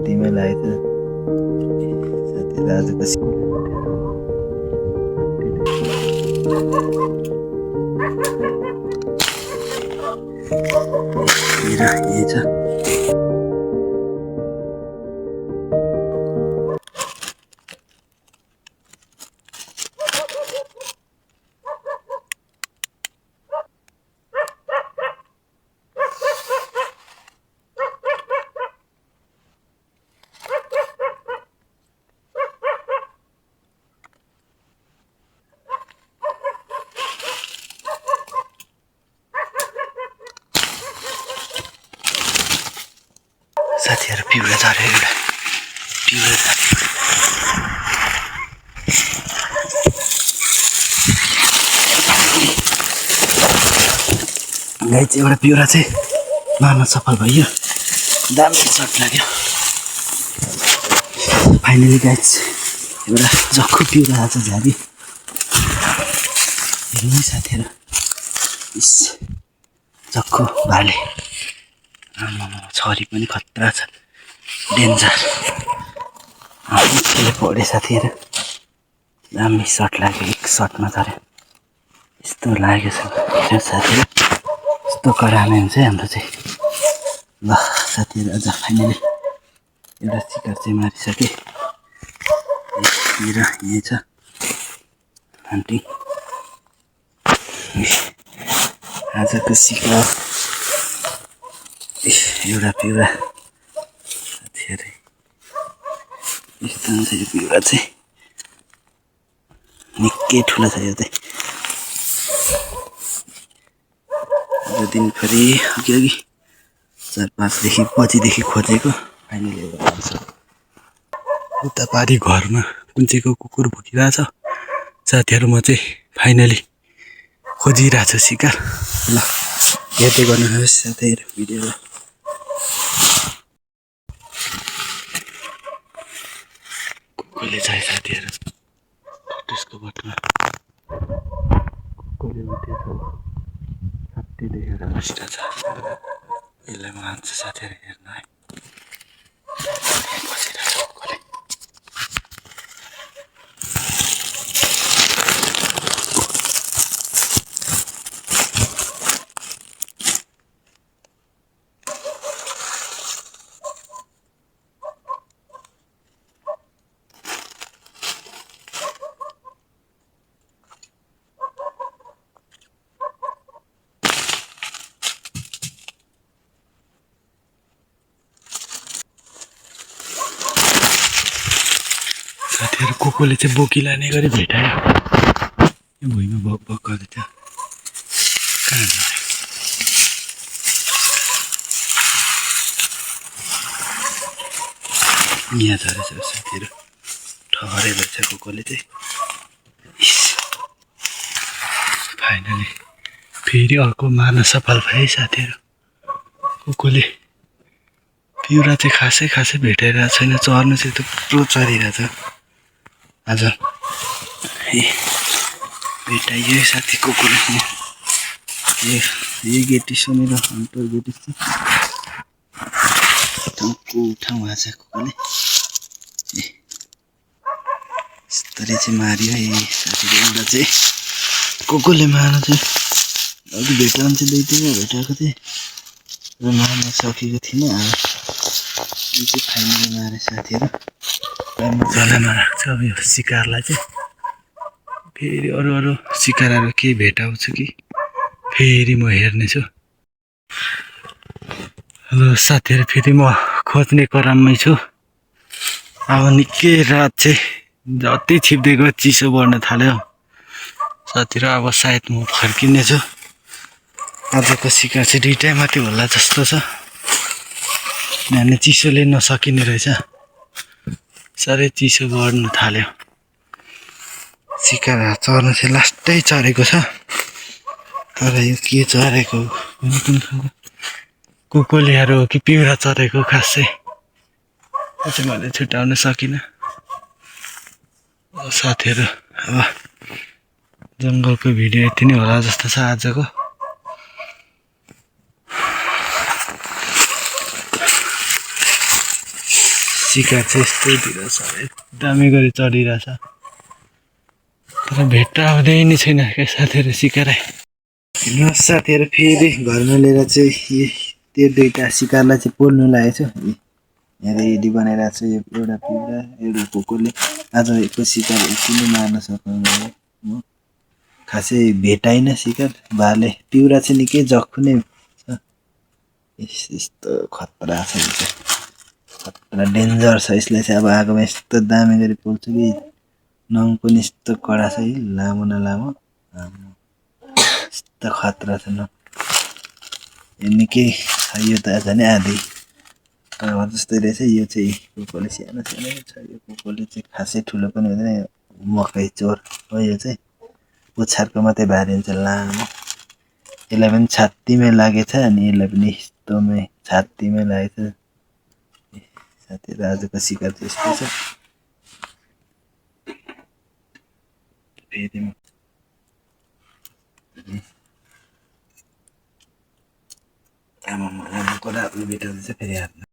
तिमीलाई लाग्यो साथीहरु आजको यही छ। साथीहरु पिउरा झऱ्यो एउटा पिउरा झऱ्यो। गाइस एउटा पिउरा चाहिँ मार्न सफल भयो। दामी शट लाग्यो। फाइनली गाइस एउटा जक्खु पिउरा आज झऱ्यो। हेर्नु साथीहरु इस जक्खु भाले छरी पनि खतरा छ डेन्जर। त्यसले पढे साथीहरु दामी शट लाग्यो। एक शटमा झऱ्यो यस्तो लाग्यो साथीहरु यस्तो कराने हुन्छ हाम्रो चाहिँ। ल साथीहरु आज फाइनली एउटा शिकार चाहिँ मारिसके। मेरो यही छ हन्टिङ आजको शिकार एउटा पिउरा साथीहरु। यस्तो हुन्छ यो पिउरा चाहिँ निकै ठुलो छ। यो चाहिँ यो दिनभरि अघि 4-5 बजीदेखि खोजेको फाइनली एउटा आउँछ। उता पारी घरमा कुन चाहिँको कुकुर भुकिरहेछ साथीहरु। म चाहिँ फाइनली खोजिरहेको छु शिकार। ल हेर्दै गर्नुहोस् साथीहरु भिडियोलाई। कुकुरले चाहिँ साथीहरु त्यसको बटमा कुकुरले उठेछ छाती देखेर बसिरहेछ। यसलाई म हान्छु साथीहरु हेर्न है। बसिरहेछ कुकुरले। साथीहरु कुकुरले चाहिँ बोकी लाने गरी भेटायो। यो भुइँमा बक बक गर्दै थियो। कहाँ गयो? यहाँ झरेछ साथीहरु। ठहरै भएछ कुकुरले चाहिँ। फाइनली फेरि अर्को मार्न सफल भए साथीहरु। कुकुरले पिउरा चाहिँ खासै भेटाइरहेको छैन। चर्नु चाहिँ थुप्रो चरिरहेछ आज। भेटाइयो साथी कुकुर। यो गेटिस मेरो हन्टर गेटिस ठाउँ आएछ कुकुरले। यस्तरी चाहिँ मारियो साथीले। एउटा चाहिँ कुकुरले मार्न चाहिँ अघि भेटाउनु चाहिँ 2-3 भेटाएको थिएँ र मार्न सकेको थिइनँ। यो चाहिँ फाइनली मारे साथीहरु। म जलामा राख्छु अब यो शिकारलाई चाहिँ। फेरि अरू शिकारहरु के भेटाउँछु कि फेरि म हेर्नेछु। हेलो साथीहरु फेरि म खोज्ने क्रममै छु। अब निकै रात चाहिँ जति छिप्दै गयो चिसो बढ्न थाल्यो साथीहरु। अब सायद म फर्किने छु। आजको शिकार चाहिँ 2टै मात्रै होला जस्तो छ। किनभने चिसोले नसकिने रहेछ। साह्रै चिसो बढ्न थाल्यो। शिकार चर्न चाहिँ लास्टै चरेको छ। तर यो के चरेको कुन खालको कुकुरले हो कि पिउरा चरेको खासै त्यो चाहिँ मैले छुटाउन सकिनँ। साथीहरु अब जंगलको भिडियो यति नै होला जस्तो छ आजको। शिकार चाहिँ यस्तैतिर छ एकदमै गरी चढिरहेछ तर भेट्टा हुँदै नै छैन क्या साथीहरू सिकारै र साथीहरू फेरि घरमा लिएर चाहिँ त्यो दुईटा शिकारलाई चाहिँ पोल्नु लागेको छु यहाँ रेडी बनाइरहेको छु एउटा पिउरा एउटा कोकोले आज को शिकार यति नै मार्न सक्नु म खासै भेटाइन शिकार भाले पिउरा चाहिँ निकै जख्खु नै छ यस्तो खतरा छ यो चाहिँ खतरा डेन्जर छ यसलाई चाहिँ अब आगोमा यस्तो दामी गरी पोल्छु कि नङ पनि यस्तो कडा छ है लामो न लामो यस्तो खतरा छ न यो निकै यो त झन् आधी जस्तै रहेछ यो चाहिँ कोकोले सानो सानो छ यो कोकोले चाहिँ खासै ठुलो पनि हुँदैन मकै चोर हो यो चाहिँ पुच्छरको मात्रै भारी हुन्छ लामो यसलाई पनि छात्तीमै लागेछ अनि यसलाई पनि यस्तोमै छात्तीमै लागेछ साथीहरू आजको शिकार चाहिँ यस्तो छ फेरि आमाको राम्रो भेटाउँदैछ फेरि हातमा